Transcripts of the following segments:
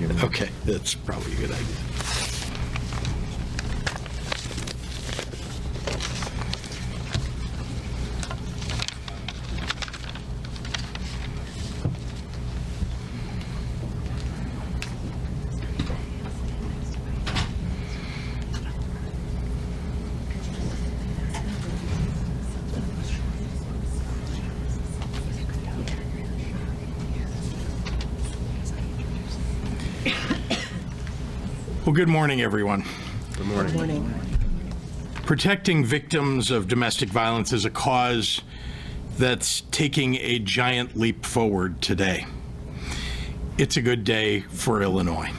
Okay, that's probably a good idea. Well, good morning, everyone. Good morning. Good morning. Protecting victims of domestic violence is a cause that's taking a giant leap forward today. It's a good day for Illinois.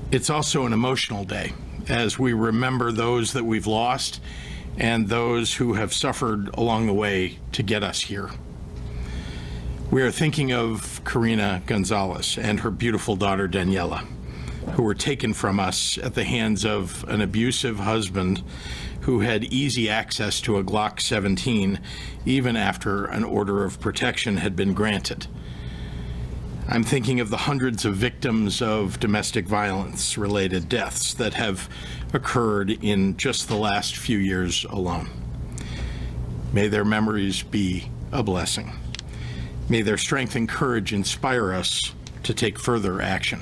It's also an emotional day as we remember those that we've lost and those who have suffered along the way to get us here. We are thinking of Karina Gonzalez and her beautiful daughter, Daniela, who were taken from us at the hands of an abusive husband who had easy access to a Glock 17 even after an order of protection had been granted. I'm thinking of the hundreds of victims of domestic violence-related deaths that have occurred in just the last few years alone. May their memories be a blessing. May their strength and courage inspire us to take further action.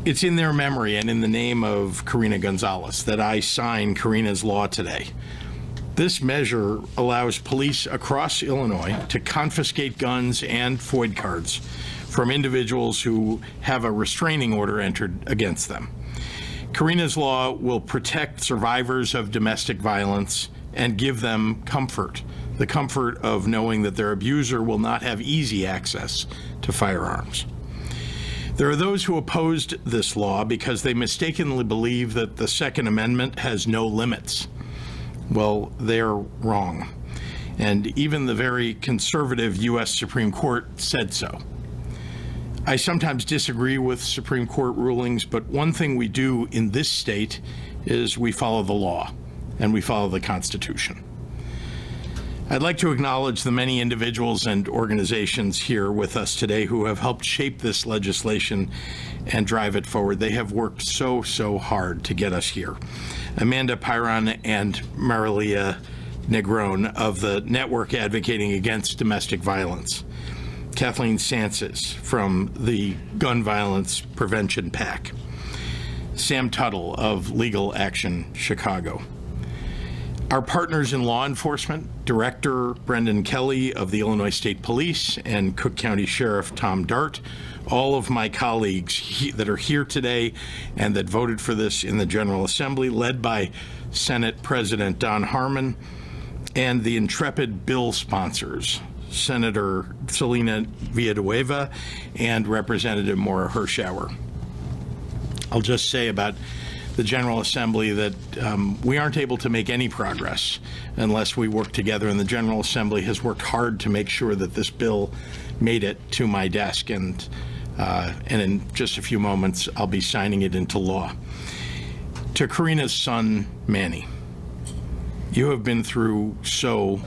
It's in their memory and in the name of Karina Gonzalez that I sign Karina's Law today. This measure allows police across Illinois to confiscate guns and FOID cards from individuals who have a restraining order entered against them. Karina's Law will protect survivors of domestic violence and give them comfort, the comfort of knowing that their abuser will not have easy access to firearms. There are those who opposed this law because they mistakenly believe that the Second Amendment has no limits. Well, they're wrong. And even the very conservative U.S. Supreme Court said so. I sometimes disagree with Supreme Court rulings, but one thing we do in this state is we follow the law and we follow the Constitution. I'd like to acknowledge the many individuals and organizations here with us today who have helped shape this legislation and drive it forward. They have worked so hard to get us here. Amanda Pyron and Marilia Negron of the Network Advocating Against Domestic Violence. Kathleen Sances from the Gun Violence Prevention PAC. Sam Tuttle of Legal Action Chicago. Our partners in law enforcement, Director Brendan Kelly of the Illinois State Police and Cook County Sheriff Tom Dart, all of my colleagues that are here today and that voted for this in the General Assembly, led by Senate President Don Harmon, and the intrepid bill sponsors, Senator Selena Villanueva and Representative Maura Hirschauer. I'll just say about the General Assembly that we aren't able to make any progress unless we work together, and the General Assembly has worked hard to make sure that this bill made it to my desk, and in just a few moments I'll be signing it into law. To Karina's son, Manny, you have been through so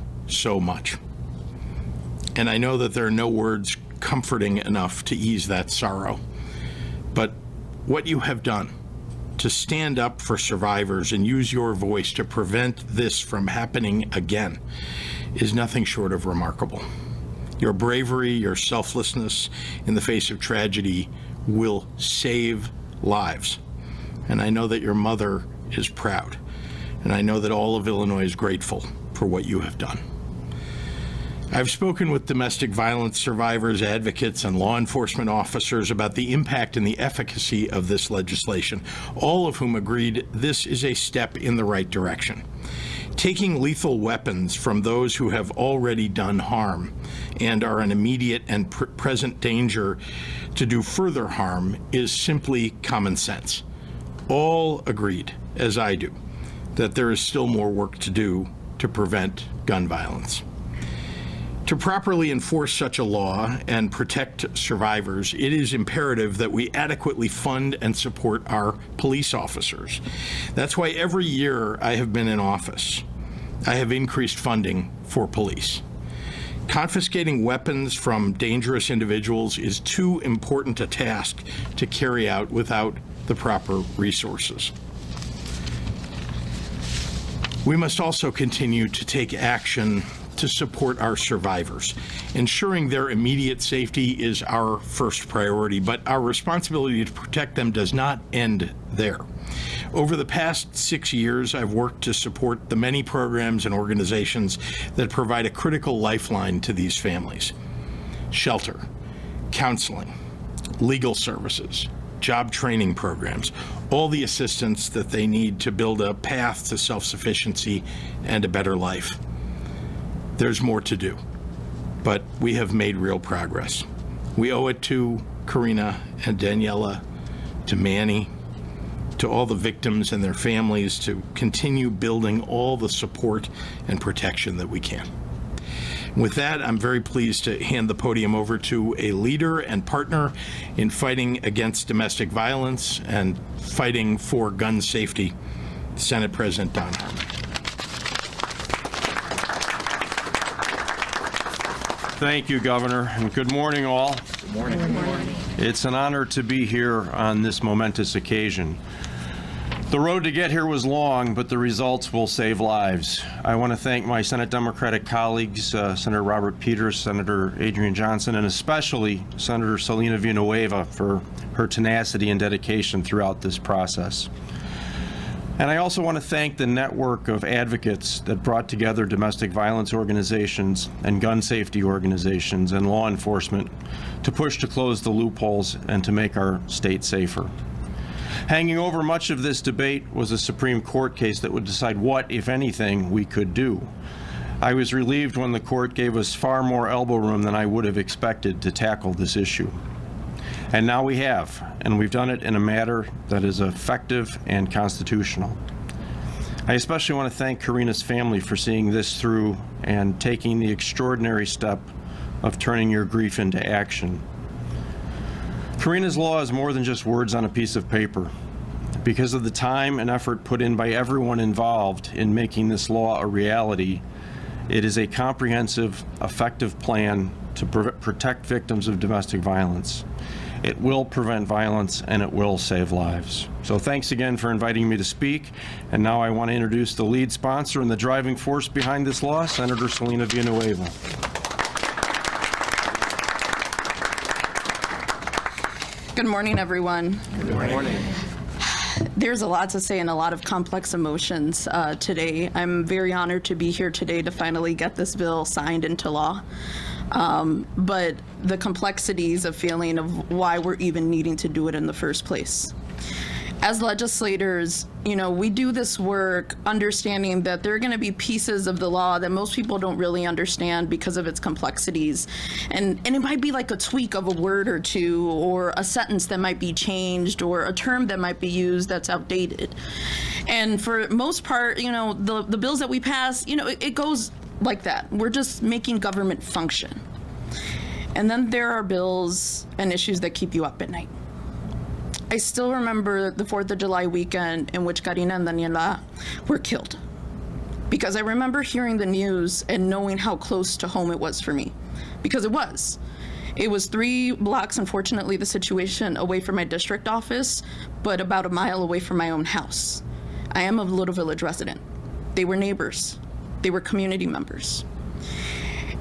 much, and I know that there are no words comforting enough to ease that sorrow, but what you have done to stand up for survivors and use your voice to prevent this from happening again is nothing short of remarkable. Your bravery, your selflessness in the face of tragedy will save lives. And I know that your mother is proud. And I know that all of Illinois is grateful for what you have done. I've spoken with domestic violence survivors, advocates, and law enforcement officers about the impact and the efficacy of this legislation, all of whom agreed this is a step in the right direction. Taking lethal weapons from those who have already done harm and are an immediate and present danger to do further harm is simply common sense. All agreed, as I do, that there is still more work to do to prevent gun violence. To properly enforce such a law and protect survivors, it is imperative that we adequately fund and support our police officers. That's why every year I have been in office, I have increased funding for police. Confiscating weapons from dangerous individuals is too important a task to carry out without the proper resources. We must also continue to take action to support our survivors. Ensuring their immediate safety is our first priority, but our responsibility to protect them does not end there. Over the past 6 years, I've worked to support the many programs and organizations that provide a critical lifeline to these families. Shelter, counseling, legal services, job training programs, all the assistance that they need to build a path to self-sufficiency and a better life. There's more to do, but we have made real progress. We owe it to Karina and Daniela, to Manny, to all the victims and their families to continue building all the support and protection that we can. With that, I'm very pleased to hand the podium over to a leader and partner in fighting against domestic violence and fighting for gun safety, Senate President Don Harmon. Thank you, Governor, and good morning, all. Good morning. Good morning. It's an honor to be here on this momentous occasion. The road to get here was long, but the results will save lives. I want to thank my Senate Democratic colleagues, Senator Robert Peters, Senator Adrian Johnson, and especially Senator Celina Villanueva for her tenacity and dedication throughout this process. And I also want to thank the network of advocates that brought together domestic violence organizations and gun safety organizations and law enforcement to push to close the loopholes and to make our state safer. Hanging over much of this debate was a Supreme Court case that would decide what, if anything, we could do. I was relieved when the court gave us far more elbow room than I would have expected to tackle this issue. And now we have, and we've done it in a manner that is effective and constitutional. I especially want to thank Karina's family for seeing this through and taking the extraordinary step of turning your grief into action. Karina's law is more than just words on a piece of paper. Because of the time and effort put in by everyone involved in making this law a reality, it is a comprehensive, effective plan to protect victims of domestic violence. It will prevent violence and it will save lives. So thanks again for inviting me to speak. And now I want to introduce the lead sponsor and the driving force behind this law, Senator Celina Villanueva. Good morning, everyone. Good morning. There's a lot to say and a lot of complex emotions today. I'm very honored to be here today to finally get this bill signed into law. But the complexities of feeling of why we're even needing to do it in the first place. As legislators, we do this work understanding that there are going to be pieces of the law that most people don't really understand because of its complexities. And it might be like a tweak of a word or two, or a sentence that might be changed, or a term that might be used that's outdated. And for most part, the bills that we pass, it goes like that. We're just making government function. And then there are bills and issues that keep you up at night. I still remember the 4th of July weekend in which Karina and Daniela were killed. Because I remember hearing the news and knowing how close to home it was for me. Because it was. It was 3 blocks, unfortunately, the situation away from my district office, but about a mile away from my own house. I am a Little Village resident. They were neighbors. They were community members.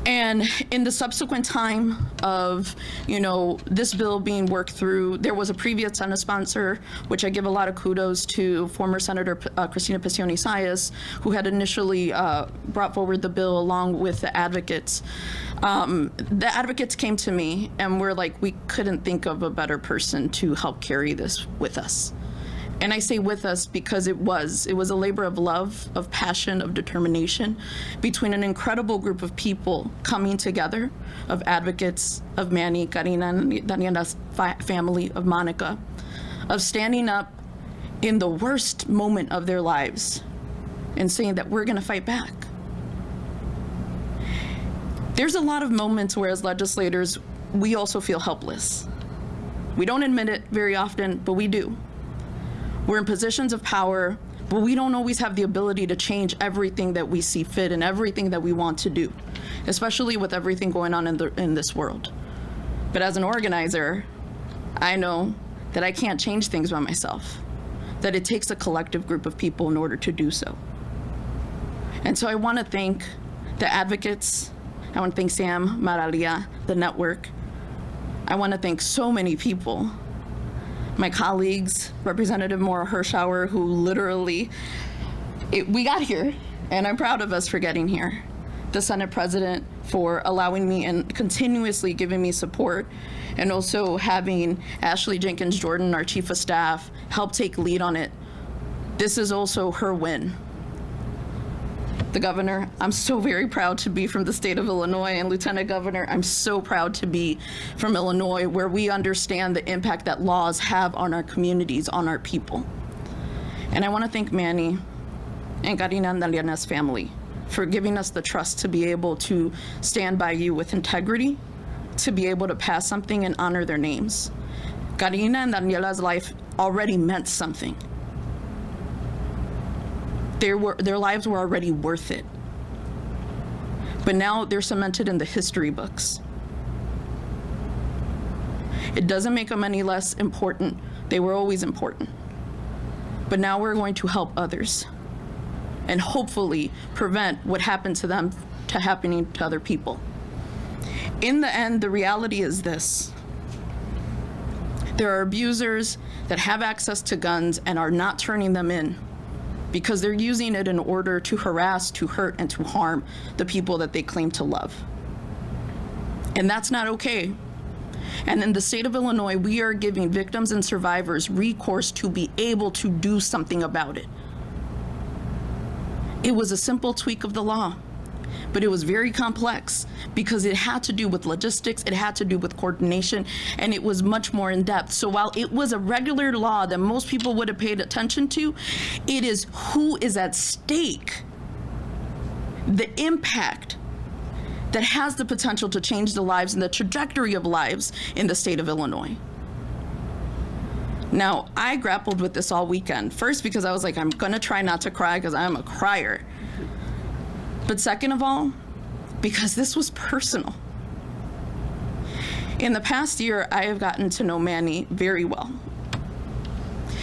And in the subsequent time of, this bill being worked through, there was a previous Senate sponsor, which I give a lot of kudos to, former Senator Cristina Pacioni-Zayas, who had initially brought forward the bill along with the advocates. The advocates came to me and were like, we couldn't think of a better person to help carry this with us. And I say with us because it was a labor of love, of passion, of determination between an incredible group of people coming together, of advocates, of Manny, Karina, and Daniela's family, of Monica, of standing up in the worst moment of their lives and saying that we're going to fight back. There's a lot of moments where as legislators, we also feel helpless. We don't admit it very often, but we do. We're in positions of power, But we don't always have the ability to change everything that we see fit and everything that we want to do, especially with everything going on in this world. But as an organizer, I know that I can't change things by myself, that it takes a collective group of people in order to do so. And so I want to thank the advocates. I want to thank Sam, Maralia, the network. I want to thank so many people. My colleagues, Representative Maura Hirschauer, who literally, we got here, and I'm proud of us for getting here. The Senate President for allowing me and continuously giving me support, and also having Ashley Jenkins Jordan, our Chief of Staff, help take lead on it. This is also her win. The governor, I'm so very proud to be from the state of Illinois, and Lieutenant Governor, I'm so proud to be from Illinois, where we understand the impact that laws have on our communities, on our people. And I want to thank Manny and Karina and Daliana's family for giving us the trust to be able to stand by you with integrity, to be able to pass something and honor their names. Karina and Daniela's life already meant something. Their lives were already worth it. But now they're cemented in the history books. It doesn't make them any less important. They were always important. But now we're going to help others and hopefully prevent what happened to them to happening to other people. In the end, the reality is this. There are abusers that have access to guns and are not turning them in, because they're using it in order to harass, to hurt, and to harm the people that they claim to love. And that's not okay. And in the state of Illinois, we are giving victims and survivors recourse to be able to do something about it. It was a simple tweak of the law, but it was very complex because it had to do with logistics, it had to do with coordination, and it was much more in depth. So while it was a regular law that most people would have paid attention to, it is who is at stake, the impact that has the potential to change the lives and the trajectory of lives in the state of Illinois. Now, I grappled with this all weekend. First, because I was like, I'm gonna try not to cry because I'm a crier. But second of all, because this was personal. In the past year, I have gotten to know Manny very well.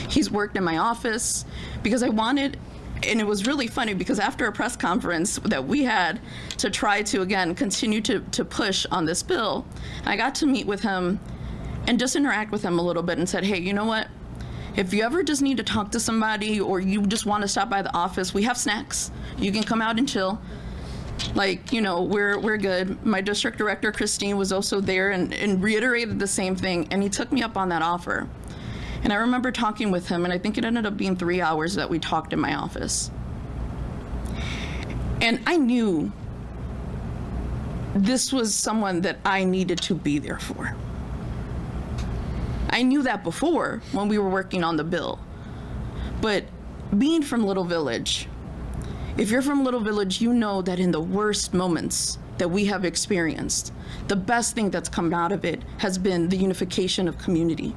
He's worked in my office because I wanted, and it was really funny because after a press conference that we had to try to, again, continue to push on this bill, I got to meet with him and just interact with him a little bit and said, hey, you know what? If you ever just need to talk to somebody or you just want to stop by the office, we have snacks. You can come out and chill. Like, you know, we're good. My district director, Christine, was also there and reiterated the same thing, and he took me up on that offer. And I remember talking with him, and I think it ended up being 3 hours that we talked in my office. And I knew this was someone that I needed to be there for. I knew that before when we were working on the bill. But being from Little Village, if you're from Little Village, you know that in the worst moments that we have experienced, the best thing that's come out of it has been the unification of community,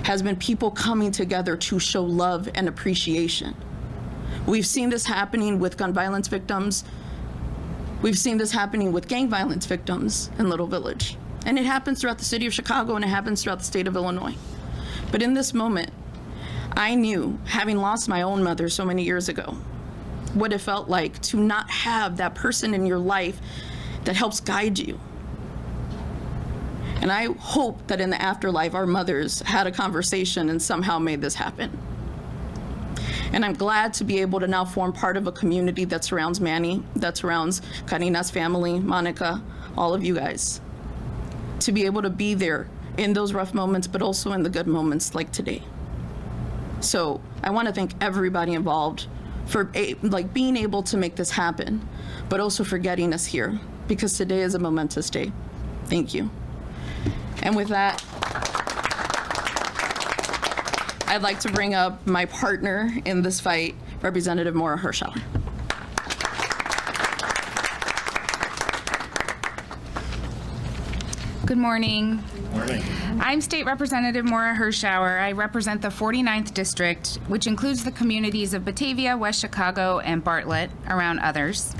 has been people coming together to show love and appreciation. We've seen this happening with gun violence victims. We've seen this happening with gang violence victims in Little Village. And it happens throughout the city of Chicago, and it happens throughout the state of Illinois. But in this moment, I knew, having lost my own mother so many years ago, what it felt like to not have that person in your life that helps guide you. And I hope that in the afterlife, our mothers had a conversation and somehow made this happen. And I'm glad to be able to now form part of a community that surrounds Manny, that surrounds Karina's family, Monica, all of you guys. To be able to be there in those rough moments, but also in the good moments like today. So I want to thank everybody involved for being able to make this happen, but also for getting us here, because today is a momentous day. Thank you. And with that, I'd like to bring up my partner in this fight, Representative Maura Hirschauer. Good morning. Morning. I'm State Representative Maura Hirschauer. I represent the 49th District, which includes the communities of Batavia, West Chicago, and Bartlett, around others.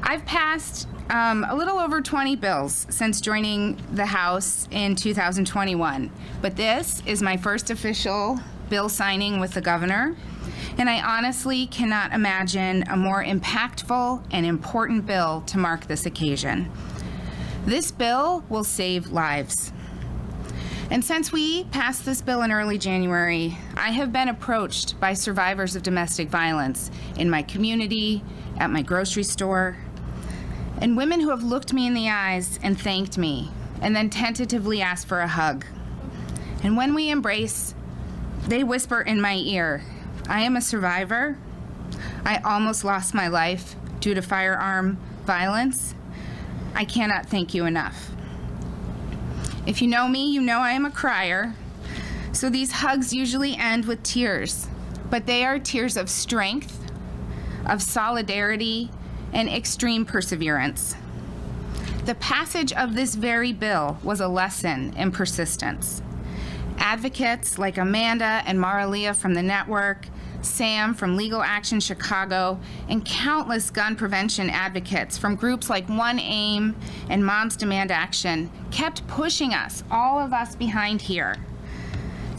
I've passed a little over 20 bills since joining the House in 2021, but this is my first official bill signing with the governor, and I honestly cannot imagine a more impactful and important bill to mark this occasion. This bill will save lives. And since we passed this bill in early January, I have been approached by survivors of domestic violence in my community, at my grocery store, and women who have looked me in the eyes and thanked me, and then tentatively asked for a hug. And when we embrace, they whisper in my ear, "I am a survivor. I almost lost my life due to firearm violence. I cannot thank you enough." If you know me, you know I am a crier, so these hugs usually end with tears, but they are tears of strength, of solidarity, and extreme perseverance. The passage of this very bill was a lesson in persistence. Advocates like Amanda and Maralia from the network, Sam from Legal Action Chicago, and countless gun prevention advocates from groups like One AIM and Moms Demand Action kept pushing us, all of us behind here,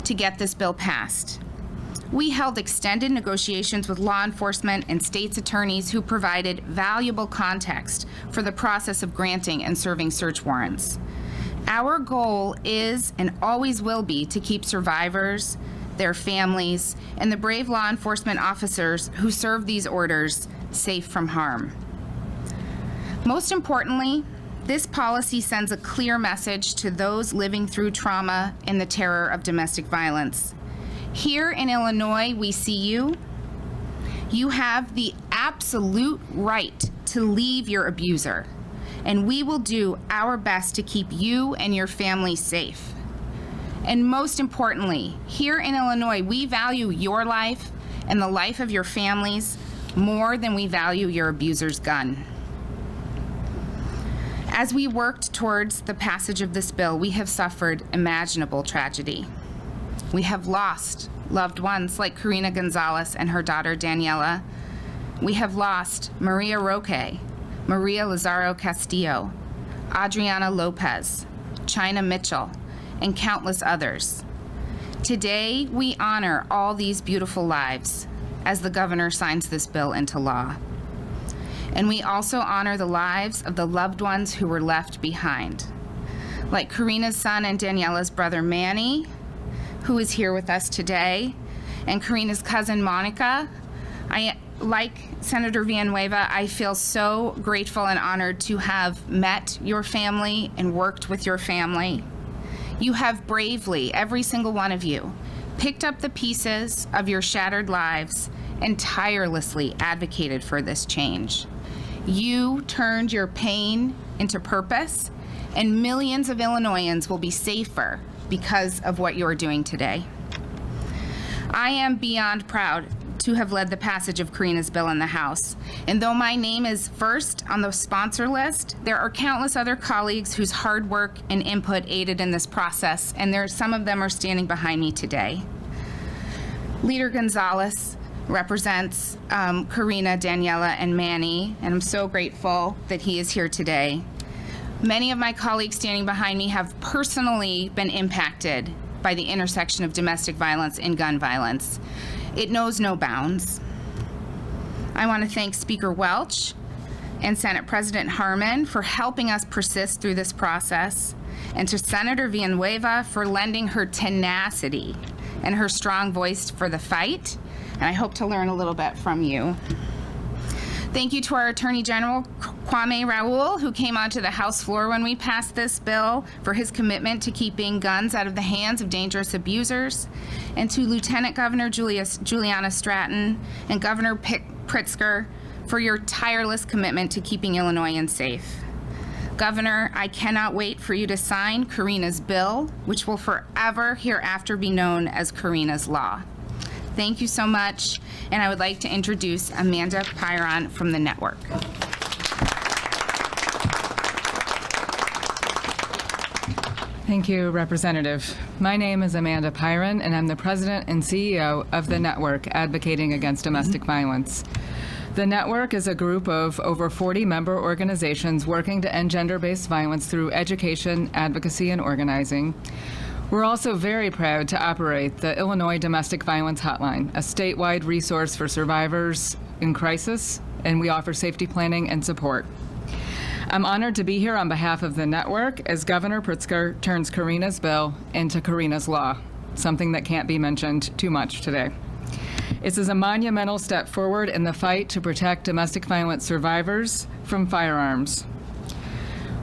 to get this bill passed. We held extended negotiations with law enforcement and state's attorneys who provided valuable context for the process of granting and serving search warrants. Our goal is and always will be to keep survivors, their families, and the brave law enforcement officers who serve these orders safe from harm. Most importantly, this policy sends a clear message to those living through trauma and the terror of domestic violence. Here in Illinois, we see you. You have the absolute right to leave your abuser, and we will do our best to keep you and your family safe. And most importantly, here in Illinois, we value your life and the life of your families more than we value your abuser's gun. As we worked towards the passage of this bill, we have suffered imaginable tragedy. We have lost loved ones like Karina Gonzalez and her daughter Daniela. We have lost Maria Roque, Maria Lazaro Castillo, Adriana Lopez, China Mitchell, and countless others. Today, we honor all these beautiful lives as the governor signs this bill into law. And we also honor the lives of the loved ones who were left behind, like Karina's son and Daniela's brother Manny, who is here with us today, and Karina's cousin Monica. Like Senator Villanueva, I feel so grateful and honored to have met your family and worked with your family. You have bravely, every single one of you, picked up the pieces of your shattered lives and tirelessly advocated for this change. You turned your pain into purpose, and millions of Illinoisans will be safer because of what you're doing today. I am beyond proud to have led the passage of Karina's bill in the House. And though my name is first on the sponsor list, there are countless other colleagues whose hard work and input aided in this process, and some of them are standing behind me today. Leader Gonzalez represents Karina, Daniela, and Manny, and I'm so grateful that he is here today. Many of my colleagues standing behind me have personally been impacted by the intersection of domestic violence and gun violence. It knows no bounds. I want to thank Speaker Welch and Senate President Harman for helping us persist through this process, and to Senator Villanueva for lending her tenacity and her strong voice for the fight, and I hope to learn a little bit from you. Thank you to our Attorney General, Kwame Raoul, who came onto the House floor when we passed this bill, for his commitment to keeping guns out of the hands of dangerous abusers, and to Lieutenant Governor Juliana Stratton and Governor Pritzker for your tireless commitment to keeping Illinoisans safe. Governor, I cannot wait for you to sign Karina's bill, which will forever hereafter be known as Karina's Law. Thank you so much, and I would like to introduce Amanda Pyron from the network. Thank you, Representative. My name is Amanda Pyron, and I'm the President and CEO of the Network Advocating Against Domestic Violence. The Network is a group of over 40 member organizations working to end gender-based violence through education, advocacy, and organizing. We're also very proud to operate the Illinois Domestic Violence Hotline, a statewide resource for survivors in crisis, and we offer safety planning and support. I'm honored to be here on behalf of the network as Governor Pritzker turns Karina's bill into Karina's law, something that can't be mentioned too much today. This is a monumental step forward in the fight to protect domestic violence survivors from firearms.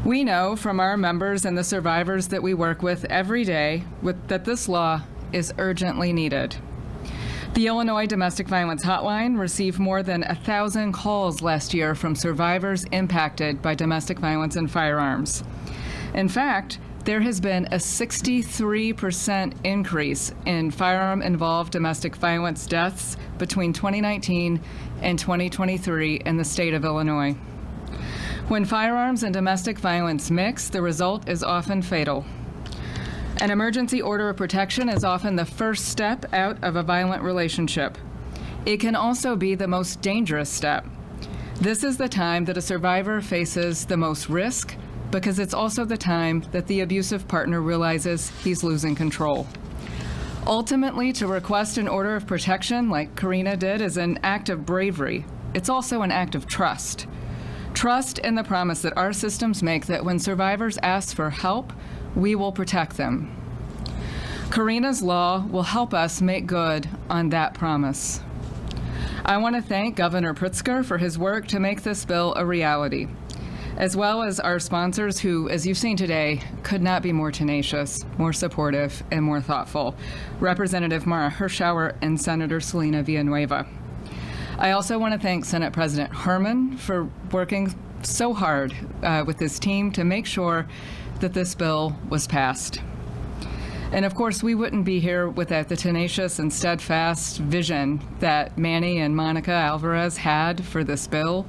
We know from our members and the survivors that we work with every day that this law is urgently needed. The Illinois Domestic Violence Hotline received more than 1,000 calls last year from survivors impacted by domestic violence and firearms. In fact, there has been a 63% increase in firearm-involved domestic violence deaths between 2019 and 2023 in the state of Illinois. When firearms and domestic violence mix, the result is often fatal. An emergency order of protection is often the first step out of a violent relationship. It can also be the most dangerous step. This is the time that a survivor faces the most risk because it's also the time that the abusive partner realizes he's losing control. Ultimately, to request an order of protection like Karina did is an act of bravery. It's also an act of trust. Trust in the promise that our systems make that when survivors ask for help, we will protect them. Karina's law will help us make good on that promise. I want to thank Governor Pritzker for his work to make this bill a reality, as well as our sponsors who, as you've seen today, could not be more tenacious, more supportive, and more thoughtful, Representative Mara Hirschauer and Senator Selena Villanueva. I also want to thank Senate President Harman for working so hard with his team to make sure that this bill was passed. And of course, we wouldn't be here without the tenacious and steadfast vision that Manny and Monica Alvarez had for this bill,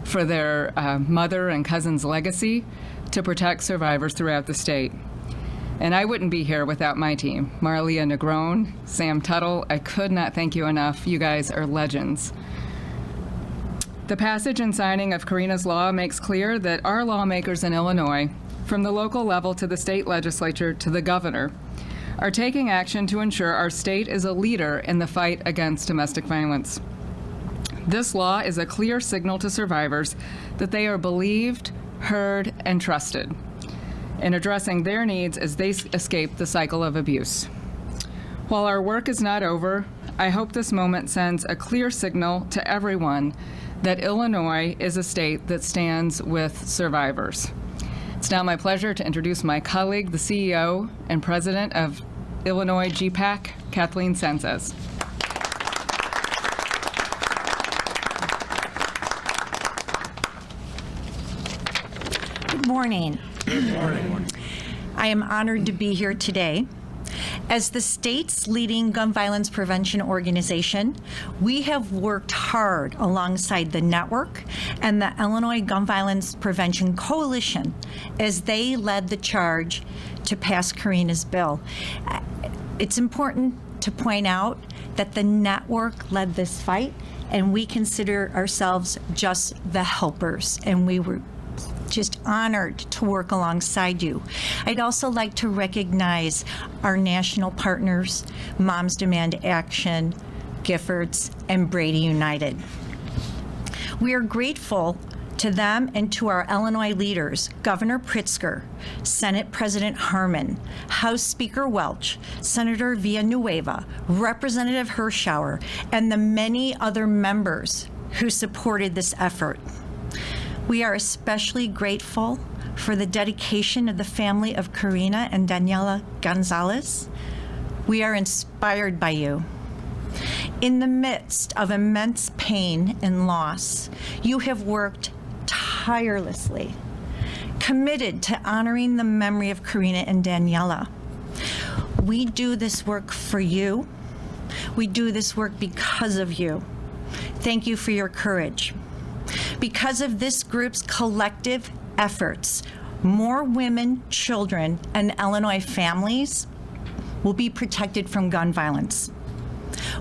for their mother and cousin's legacy to protect survivors throughout the state. And I wouldn't be here without my team, Marlia Negron, Sam Tuttle. I could not thank you enough. You guys are legends. The passage and signing of Karina's law makes clear that our lawmakers in Illinois, from the local level to the state legislature to the governor, are taking action to ensure our state is a leader in the fight against domestic violence. This law is a clear signal to survivors that they are believed, heard, and trusted in addressing their needs as they escape the cycle of abuse. While our work is not over, I hope this moment sends a clear signal to everyone that Illinois is a state that stands with survivors. It's now my pleasure to introduce my colleague, the CEO and President of Illinois GPAC, Kathleen Sanchez. Good morning. Good morning. I am honored to be here today. As the state's leading gun violence prevention organization, we have worked hard alongside the network and the Illinois Gun Violence Prevention Coalition as they led the charge to pass Karina's bill. It's important to point out that the network led this fight, and we consider ourselves just the helpers, and we were just honored to work alongside you. I'd also like to recognize our national partners, Moms Demand Action, Giffords, and Brady United. We are grateful to them and to our Illinois leaders, Governor Pritzker, Senate President Harman, House Speaker Welch, Senator Villanueva, Representative Hirschauer, and the many other members who supported this effort. We are especially grateful for the dedication of the family of Karina and Daniela Gonzalez. We are inspired by you. In the midst of immense pain and loss, you have worked tirelessly, committed to honoring the memory of Karina and Daniela. We do this work for you. We do this work because of you. Thank you for your courage. Because of this group's collective efforts, more women, children, and Illinois families will be protected from gun violence.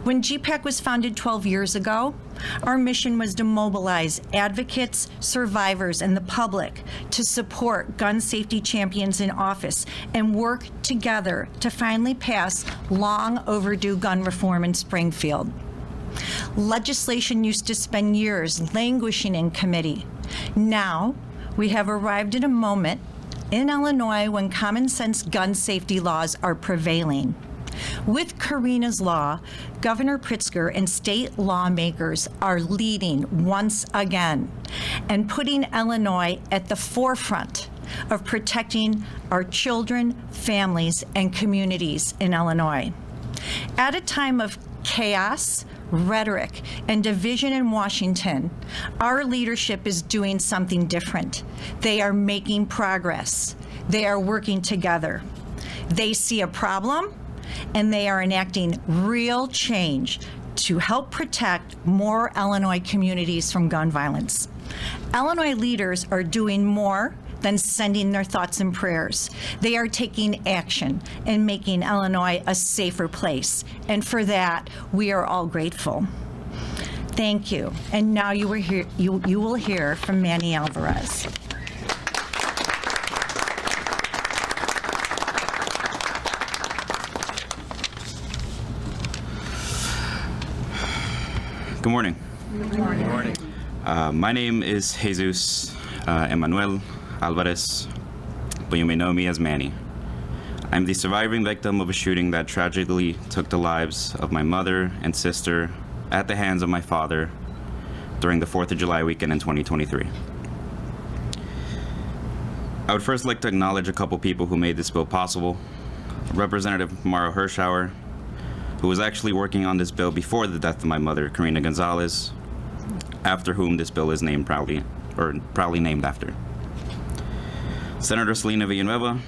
When GPAC was founded 12 years ago, our mission was to mobilize advocates, survivors, and the public to support gun safety champions in office and work together to finally pass long overdue gun reform in Springfield. Legislation used to spend years languishing in committee. Now, we have arrived at a moment in Illinois when common sense gun safety laws are prevailing. With Karina's law, Governor Pritzker and state lawmakers are leading once again and putting Illinois at the forefront of protecting our children, families, and communities in Illinois. At a time of chaos, rhetoric, and division in Washington, our leadership is doing something different. They are making progress. They are working together. They see a problem, and they are enacting real change to help protect more Illinois communities from gun violence. Illinois leaders are doing more than sending their thoughts and prayers. They are taking action and making Illinois a safer place. And for that, we are all grateful. Thank you. And now you will hear from Manny Alvarez. Good morning. Good morning. My name is Jesus Emmanuel Alvarez, but you may know me as Manny. I'm the surviving victim of a shooting that tragically took the lives of my mother and sister at the hands of my father during the 4th of July weekend in 2023. I would first like to acknowledge a couple people who made this bill possible. Representative Mauro Hirschauer, who was actually working on this bill before the death of my mother, Karina Gonzalez, after whom this bill is named proudly named after. Senator Selena Villanueva,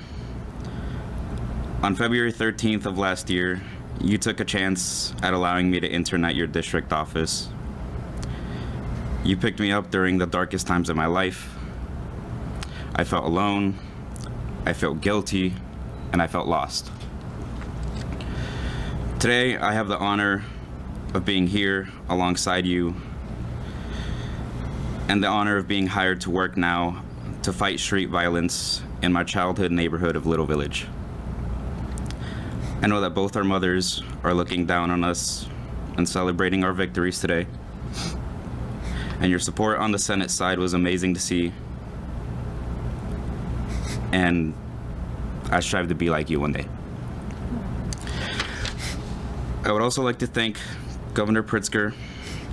on February 13th of last year, you took a chance at allowing me to intern at your district office. You picked me up during the darkest times of my life. I felt alone, I felt guilty, and I felt lost. Today, I have the honor of being here alongside you and the honor of being hired to work now to fight street violence in my childhood neighborhood of Little Village. I know that both our mothers are looking down on us and celebrating our victories today. And your support on the Senate side was amazing to see. And I strive to be like you one day. I would also like to thank Governor Pritzker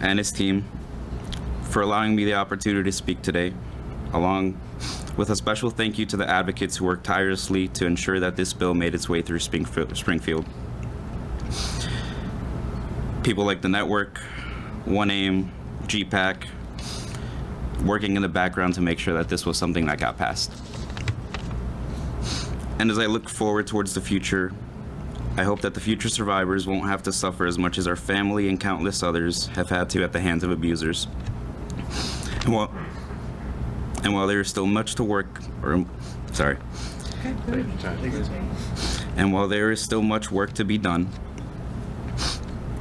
and his team for allowing me the opportunity to speak today, along with a special thank you to the advocates who worked tirelessly to ensure that this bill made its way through Springfield. People like the network, One Aim, GPAC, working in the background to make sure that this was something that got passed. And as I look forward towards the future, I hope that the future survivors won't have to suffer as much as our family and countless others have had to at the hands of abusers. And while there is still much to work, and while there is still much work to be done,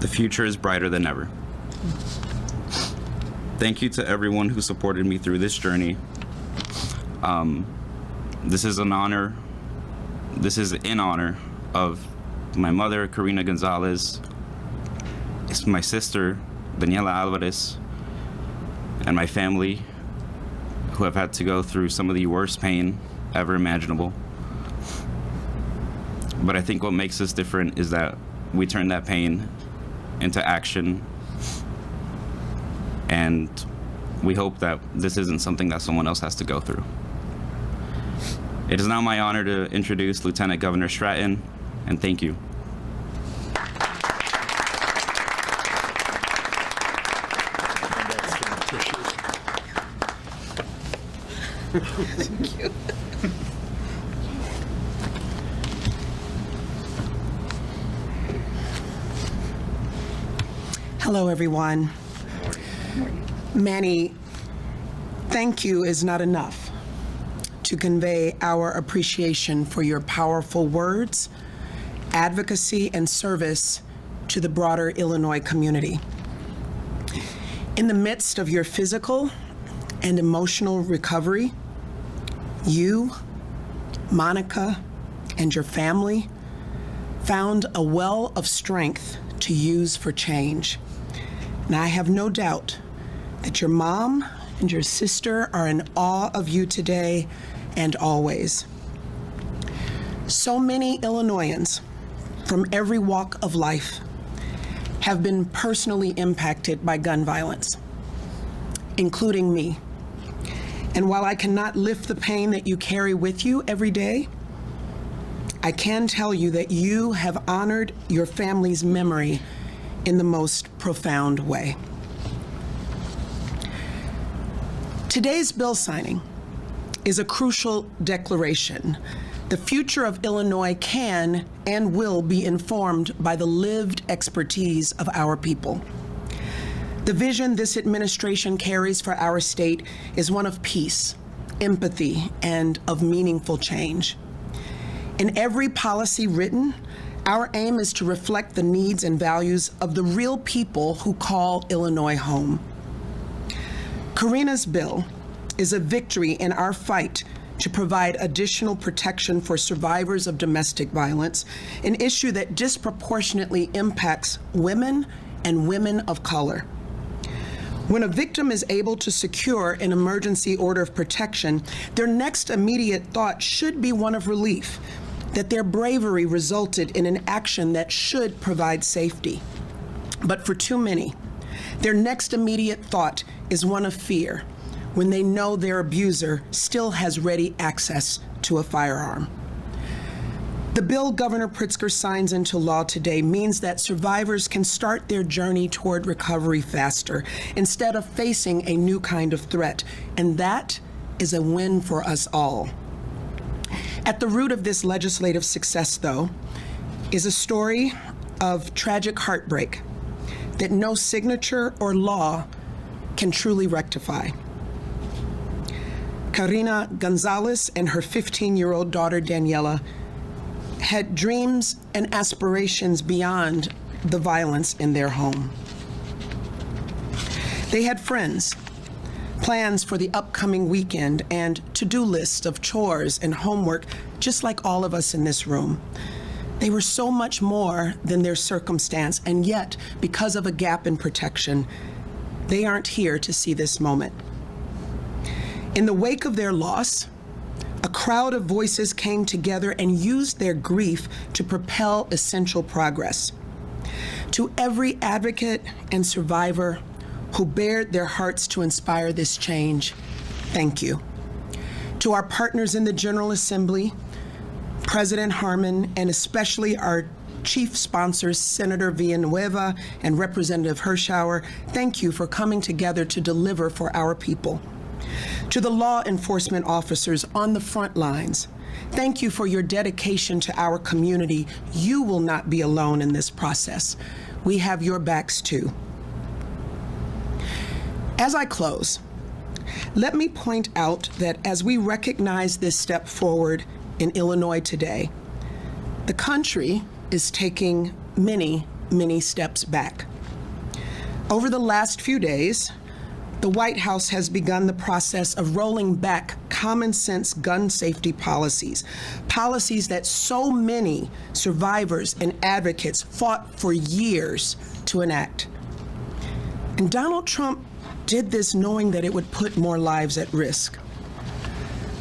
the future is brighter than ever. Thank you to everyone who supported me through this journey. This is in honor of my mother, Karina Gonzalez, it's my sister, Daniela Alvarez, and my family, who have had to go through some of the worst pain ever imaginable. But I think what makes us different is that we turn that pain into action, and we hope that this isn't something that someone else has to go through. It is now my honor to introduce Lieutenant Governor Stratton, and thank you. Thank you. Hello, everyone. Manny, thank you is not enough to convey our appreciation for your powerful words, advocacy, and service to the broader Illinois community. In the midst of your physical and emotional recovery, you, Monica, and your family found a well of strength to use for change. And I have no doubt that your mom and your sister are in awe of you today and always. So many Illinoisans from every walk of life have been personally impacted by gun violence, including me. And while I cannot lift the pain that you carry with you every day, I can tell you that you have honored your family's memory in the most profound way. Today's bill signing is a crucial declaration. The future of Illinois can and will be informed by the lived expertise of our people. The vision this administration carries for our state is one of peace, empathy, and of meaningful change. In every policy written, our aim is to reflect the needs and values of the real people who call Illinois home. Karina's bill is a victory in our fight to provide additional protection for survivors of domestic violence, an issue that disproportionately impacts women and women of color. When a victim is able to secure an emergency order of protection, their next immediate thought should be one of relief, that their bravery resulted in an action that should provide safety. But for too many, their next immediate thought is one of fear when they know their abuser still has ready access to a firearm. The bill Governor Pritzker signs into law today means that survivors can start their journey toward recovery faster instead of facing a new kind of threat, and that is a win for us all. At the root of this legislative success, though, is a story of tragic heartbreak that no signature or law can truly rectify. Karina Gonzalez and her 15-year-old daughter Daniela had dreams and aspirations beyond the violence in their home. They had friends, plans for the upcoming weekend, and to-do lists of chores and homework, just like all of us in this room. They were so much more than their circumstance, and yet, because of a gap in protection, they aren't here to see this moment. In the wake of their loss, a crowd of voices came together and used their grief to propel essential progress. To every advocate and survivor who bared their hearts to inspire this change, thank you. To our partners in the General Assembly, President Harmon, and especially our chief sponsors, Senator Villanueva and Representative Hirschauer, thank you for coming together to deliver for our people. To the law enforcement officers on the front lines, thank you for your dedication to our community. You will not be alone in this process. We have your backs too. As I close, let me point out that as we recognize this step forward in Illinois today, the country is taking many, many steps back. Over the last few days, the White House has begun the process of rolling back common sense gun safety policies, policies that so many survivors and advocates fought for years to enact. And Donald Trump did this knowing that it would put more lives at risk.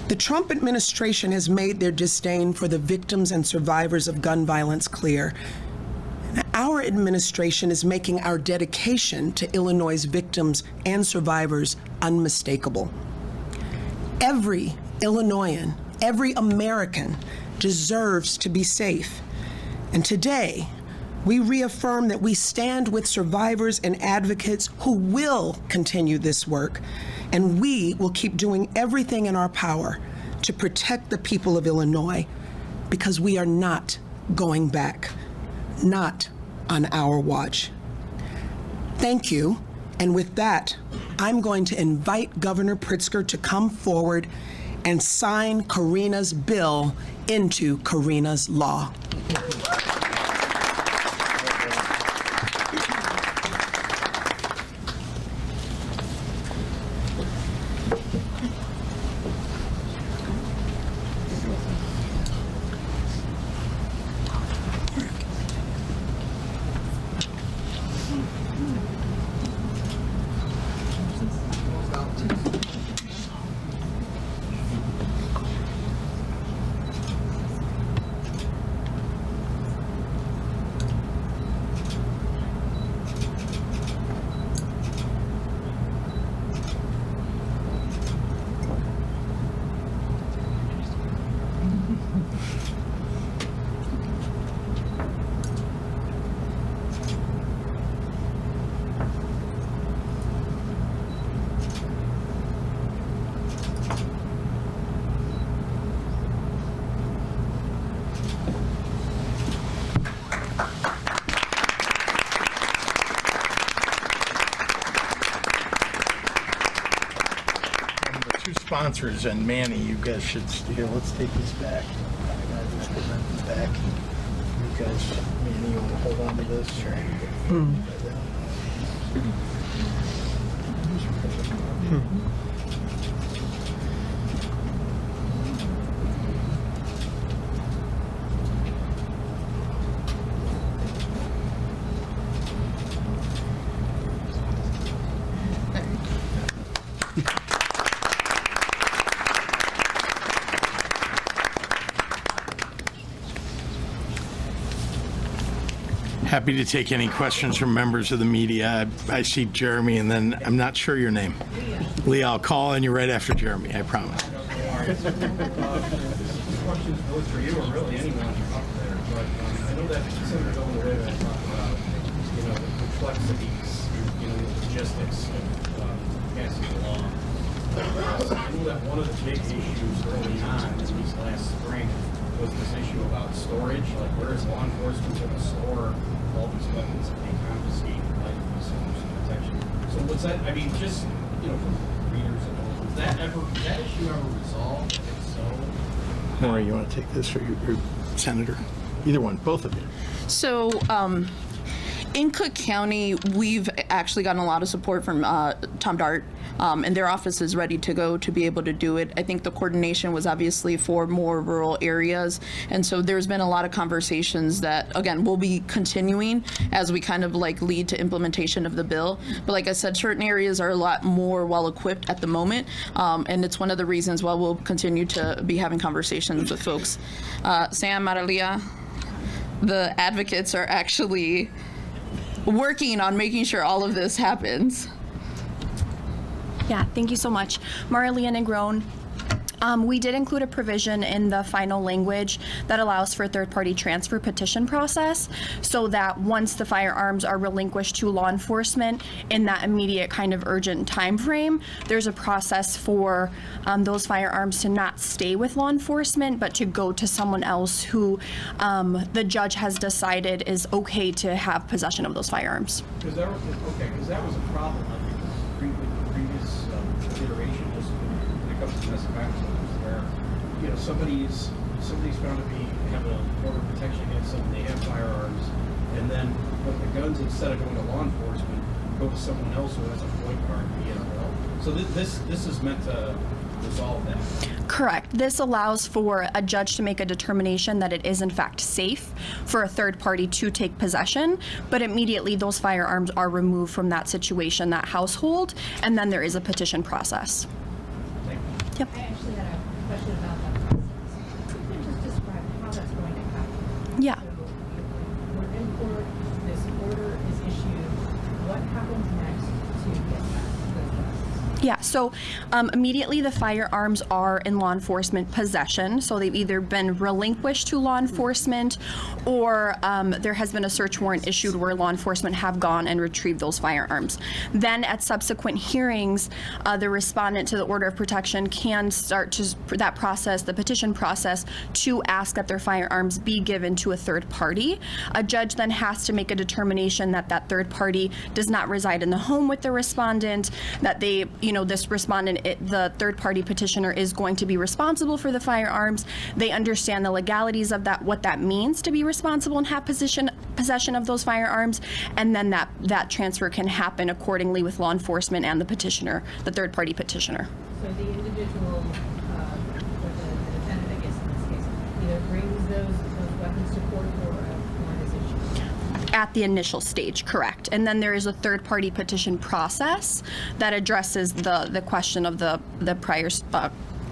The Trump administration has made their disdain for the victims and survivors of gun violence clear. Our administration is making our dedication to Illinois' victims and survivors unmistakable. Every Illinoisan, every American deserves to be safe. And today, we reaffirm that we stand with survivors and advocates who will continue this work, and we will keep doing everything in our power to protect the people of Illinois, because we are not going back, not on our watch. Thank you, and with that, I'm going to invite Governor Pritzker to come forward and sign Karina's bill into Karina's law. Sponsors and Manny, you guys should here. Let's take this back. Back. You guys, Manny, you want to hold on to this? Sure. Happy to take any questions from members of the media. I see Jeremy, and then I'm not sure your name. Leah, I'll call on you right after Jeremy, I promise. Questions both for you or really anyone up there, but I know that Senator Illinois talked about, the complexities, the logistics of passing the law. I know that one of the big issues early on, at least last spring, was this issue about storage, like where is law enforcement going to store all these weapons that they confiscate, like these forms of protection. So was that, just, for readers and all, was that issue ever resolved? If so? Maura, you want to take this, or your Senator? Either one, both of you. So, in Cook County, we've actually gotten a lot of support from Tom Dart, and their office is ready to go to be able to do it. I think the coordination was obviously for more rural areas, and so there's been a lot of conversations that, again, will be continuing as we kind of lead to implementation of the bill. But like I said, certain areas are a lot more well-equipped at the moment, and it's one of the reasons why we'll continue to be having conversations with folks. Sam, Maralia, the advocates are actually working on making sure all of this happens. Yeah, thank you so much. Marlia Negron. We did include a provision in the final language that allows for a third-party transfer petition process so that once the firearms are relinquished to law enforcement in that immediate kind of urgent time frame, there's a process for those firearms to not stay with law enforcement but to go to someone else who the judge has decided is okay to have possession of those firearms. Because that was a problem. I think the previous iteration was when it comes to domestic violence, where somebody's found to have a order of protection against them, they have firearms, and then but the guns, instead of going to law enforcement, go to someone else who has a point card, So this is meant to resolve that. Correct. This allows for a judge to make a determination that it is in fact safe for a third party to take possession, but immediately those firearms are removed from that situation, that household, and then there is a petition process. Yep. I actually had a question about that process. Could you just describe how that's going to happen? Yeah. So we're in court, this order is issued. What happens next to get that? Yeah, so immediately the firearms are in law enforcement possession. So they've either been relinquished to law enforcement or there has been a search warrant issued where law enforcement have gone and retrieved those firearms. Then at subsequent hearings, the respondent to the order of protection can start that process, the petition process, to ask that their firearms be given to a third party. A judge then has to make a determination that that third party does not reside in the home with the respondent, that they, this respondent, the third-party petitioner, is going to be responsible for the firearms. They understand the legalities of that, what that means to be responsible and have possession of those firearms, and then that transfer can happen accordingly with law enforcement and the petitioner, the third-party petitioner. So the individual, or the defendant, I guess in this case, either brings those weapons to court or a warrant is issued? At the initial stage, correct. And then there is a third-party petition process that addresses the question of the prior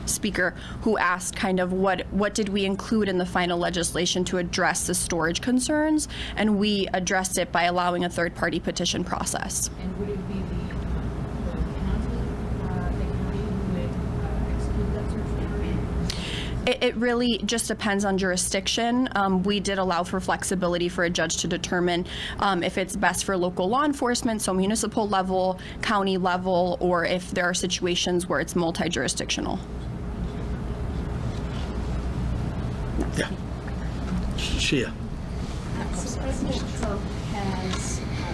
speaker who asked kind of what did we include in the final legislation to address the storage concerns, and we addressed it by allowing a third-party petition process. And would it be the county who would execute that search warrant? It really just depends on jurisdiction. We did allow for flexibility for a judge to determine if it's best for local law enforcement, so municipal level, county level, or if there are situations where it's multi-jurisdictional. Yeah. Shia. So President Trump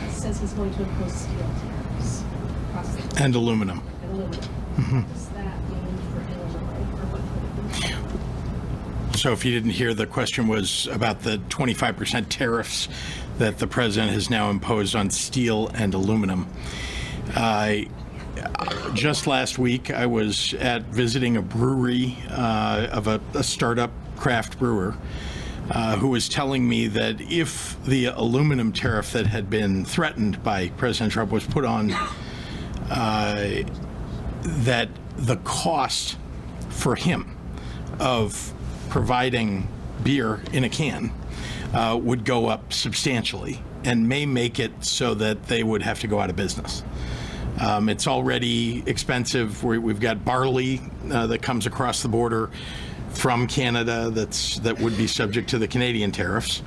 says he's going to impose steel tariffs across the And aluminum. and aluminum. What does that mean for Illinois, or what could it mean? So if you didn't hear, the question was about the 25% tariffs that the president has now imposed on steel and aluminum. Just last week, I was visiting a brewery of a startup craft brewer who was telling me that if the aluminum tariff that had been threatened by President Trump was put on, that the cost for him of providing beer in a can would go up substantially and may make it so that they would have to go out of business. It's already expensive. We've got barley that comes across the border from Canada that would be subject to the Canadian tariffs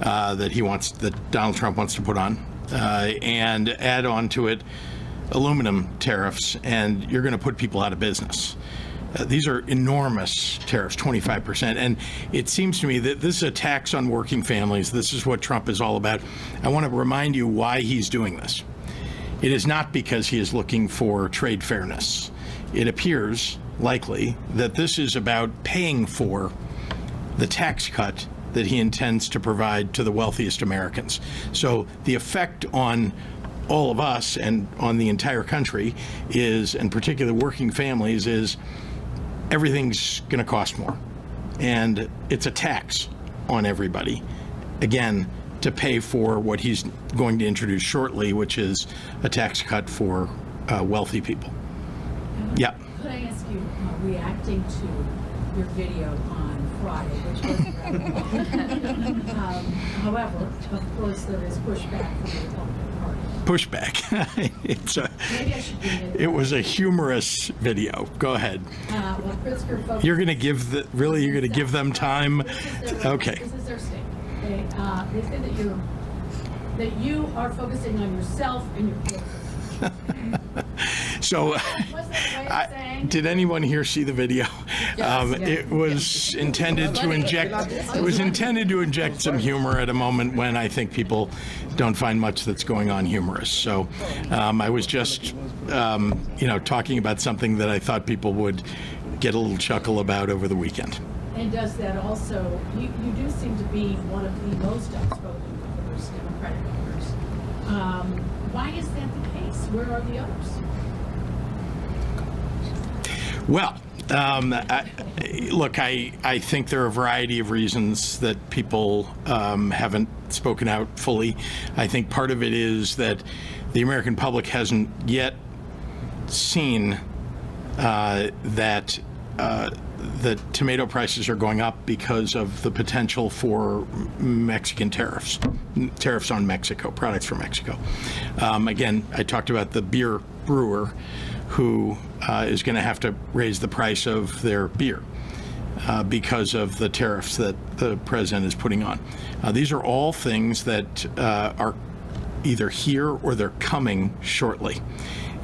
that Donald Trump wants to put on, and add on to it aluminum tariffs, and you're going to put people out of business. These are enormous tariffs, 25%. And it seems to me that this is a tax on working families. This is what Trump is all about. I want to remind you why he's doing this. It is not because he is looking for trade fairness. It appears likely that this is about paying for the tax cut that he intends to provide to the wealthiest Americans. So the effect on all of us and on the entire country is, and particularly working families, is everything's going to cost more. And it's a tax on everybody, again, to pay for what he's going to introduce shortly, which is a tax cut for wealthy people. Yeah. Could I ask you, reacting to your video on Friday, which was rather however, of course, there is pushback from the Republican Party. Pushback. It was a humorous video. Go ahead. Well, Pritzker focused. You're going to give them time. Okay. This is their statement. They say that you are focusing on yourself and your kids. So, did anyone here see the video? It was intended to inject some humor at a moment when I think people don't find much that's going on humorous. So, I was just, talking about something that I thought people would get a little chuckle about over the weekend. And does that also, you do seem to be one of the most outspoken of those Democratic voters. Why is that the case? Where are the others? Well, I think there are a variety of reasons that people haven't spoken out fully. I think part of it is that the American public hasn't yet seen that the tomato prices are going up because of the potential for Mexican tariffs on Mexico, products from Mexico. Again, I talked about the beer brewer who is going to have to raise the price of their beer because of the tariffs that the president is putting on. These are all things that are either here or they're coming shortly.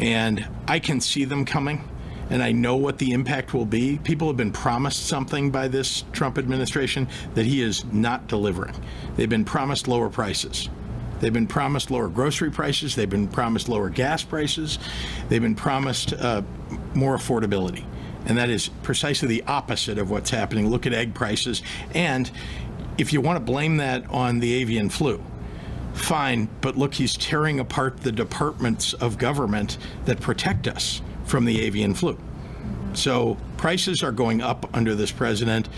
And I can see them coming, and I know what the impact will be. People have been promised something by this Trump administration that he is not delivering. They've been promised lower prices. They've been promised lower grocery prices. They've been promised lower gas prices. They've been promised more affordability. And that is precisely the opposite of what's happening. Look at egg prices. And if you want to blame that on the avian flu, fine, but look, he's tearing apart the departments of government that protect us from the avian flu. So prices are going up under this president.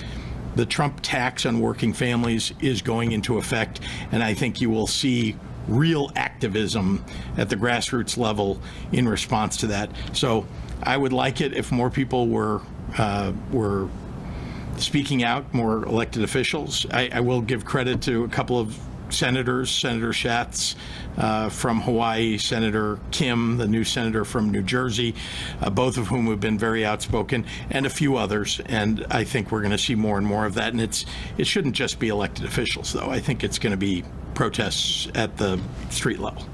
The Trump tax on working families is going into effect, and I think you will see real activism at the grassroots level in response to that. So I would like it if more people were speaking out, more elected officials. I will give credit to a couple of senators, Senator Schatz from Hawaii, Senator Kim, the new senator from New Jersey, both of whom have been very outspoken, and a few others. And I think we're going to see more and more of that. And it shouldn't just be elected officials, though. I think it's going to be protests at the street level.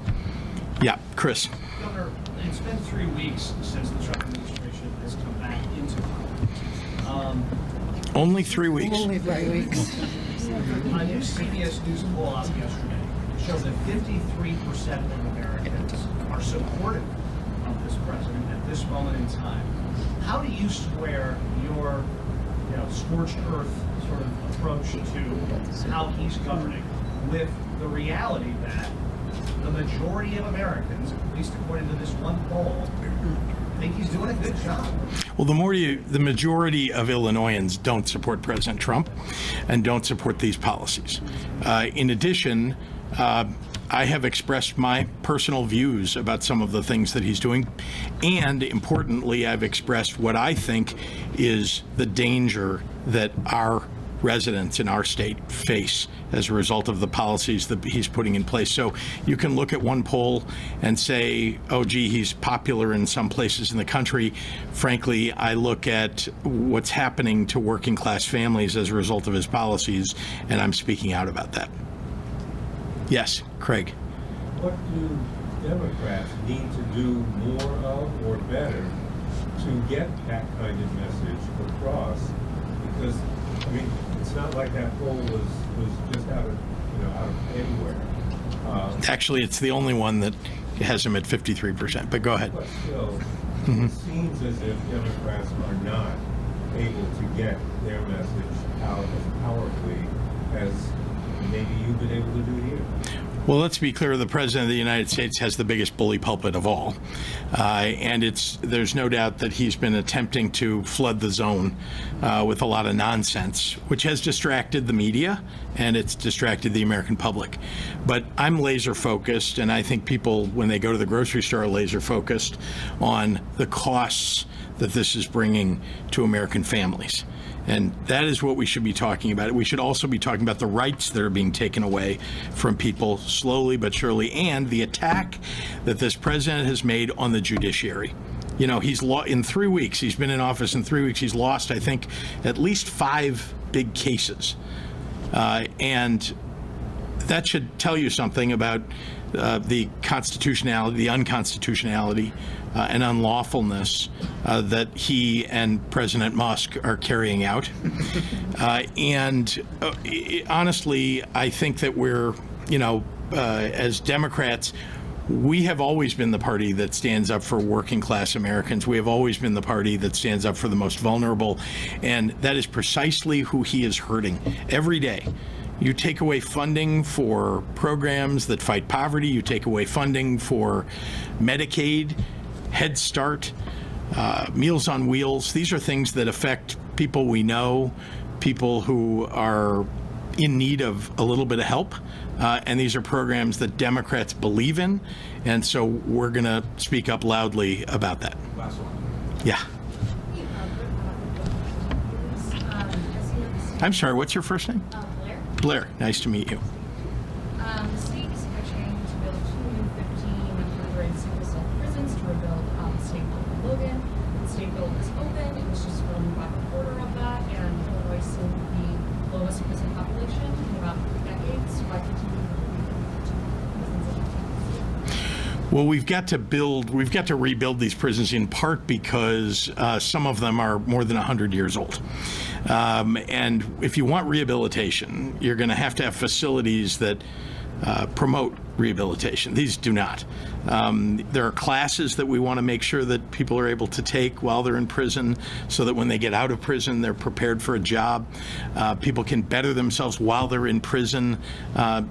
Yeah, Chris. Governor, it's been 3 weeks since the Trump administration has come back into power. Only 3 weeks. Only 3 weeks. A new CBS News poll out yesterday shows that 53% of Americans are supportive of this president at this moment in time. How do you square your, scorched earth sort of approach to how he's governing with the reality that the majority of Americans, at least according to this one poll, think he's doing a good job? Well, the majority of Illinoisans don't support President Trump and don't support these policies. In addition, I have expressed my personal views about some of the things that he's doing, and importantly, I've expressed what I think is the danger that our residents in our state face as a result of the policies that he's putting in place. So you can look at one poll and say, oh, gee, he's popular in some places in the country. Frankly, I look at what's happening to working class families as a result of his policies, and I'm speaking out about that. Yes, Craig. What do Democrats need to do more of or better to get that kind of message across? Because, I mean, it's not like that poll was just out of anywhere. Actually, it's the only one that has him at 53%, but go ahead. But still, it seems as if Democrats are not able to get their message out as powerfully as maybe you've been able to do here. Well, let's be clear, the President of the United States has the biggest bully pulpit of all. And there's no doubt that he's been attempting to flood the zone with a lot of nonsense, which has distracted the media and it's distracted the American public. But I'm laser focused, and I think people, when they go to the grocery store, are laser focused on the costs that this is bringing to American families. And that is what we should be talking about. We should also be talking about the rights that are being taken away from people slowly but surely, and the attack that this president has made on the judiciary. He's in 3 weeks, he's been in office in 3 weeks, he's lost, I think, at least 5 big cases. And that should tell you something about the constitutionality, the unconstitutionality, and unlawfulness that he and President Musk are carrying out. Honestly, I think that we're, as Democrats, we have always been the party that stands up for working class Americans. We have always been the party that stands up for the most vulnerable. And that is precisely who he is hurting every day. You take away funding for programs that fight poverty. You take away funding for Medicaid, Head Start, Meals on Wheels. These are things that affect people we know, people who are in need of a little bit of help. And these are programs that Democrats believe in. And so we're going to speak up loudly about that. Last one. Yeah. I'm sorry, what's your first name? Blair. Blair, nice to meet you. The state is pushing to build 2 new 1500 single-cell prisons to rebuild state built in Logan. The state built is open. It was just filmed about a quarter of that, and Illinois is soon the lowest prison population in about 3 decades. Why continue to build prisons? Well, we've got to rebuild these prisons in part because some of them are more than 100 years old. And if you want rehabilitation, you're going to have facilities that promote rehabilitation. These do not. There are classes that we want to make sure that people are able to take while they're in prison so that when they get out of prison, they're prepared for a job. People can better themselves while they're in prison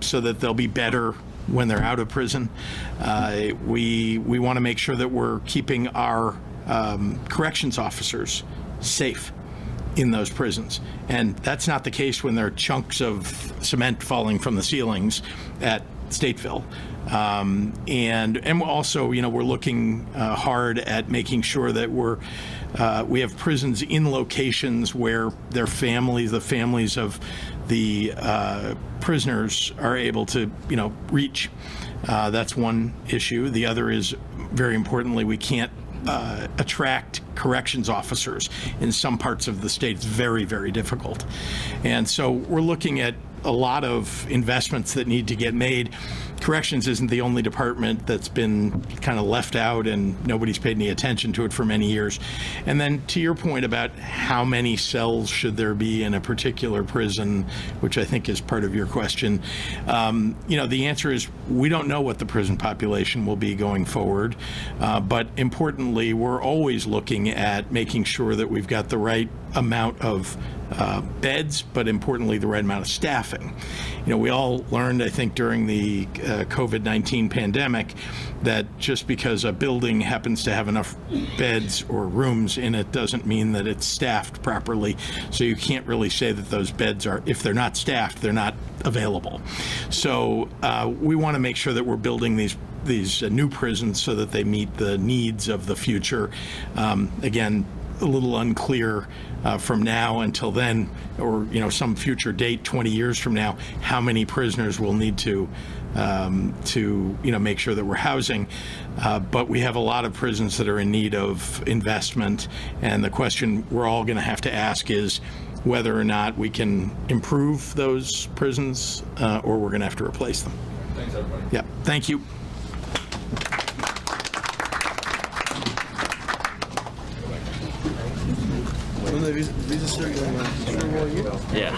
so that they'll be better when they're out of prison. We want to make sure that we're keeping our corrections officers safe in those prisons. And that's not the case when there are chunks of cement falling from the ceilings at Stateville. And also, we're looking hard at making sure that we have prisons in locations where their families, the families of the prisoners, are able to, reach. That's one issue. The other is, very importantly, we can't attract corrections officers in some parts of the state. It's very, very difficult. And so we're looking at a lot of investments that need to get made. Corrections isn't the only department that's been kind of left out and nobody's paid any attention to it for many years. And then to your point about how many cells should there be in a particular prison, which I think is part of your question, the answer is we don't know what the prison population will be going forward. But importantly, we're always looking at making sure that we've got the right amount of beds, but importantly, the right amount of staffing. We all learned, I think, during the COVID-19 pandemic that just because a building happens to have enough beds or rooms in it doesn't mean that it's staffed properly. So you can't really say that those beds are, if they're not staffed, they're not available. So we want to make sure that we're building these new prisons so that they meet the needs of the future. Again, a little unclear from now until then, or some future date 20 years from now, how many prisoners we'll need to make sure that we're housing. But we have a lot of prisons that are in need of investment, and the question we're all going to have to ask is whether or not we can improve those prisons or we're going to have to replace them. Thanks, everybody. Yeah, thank you. Yeah.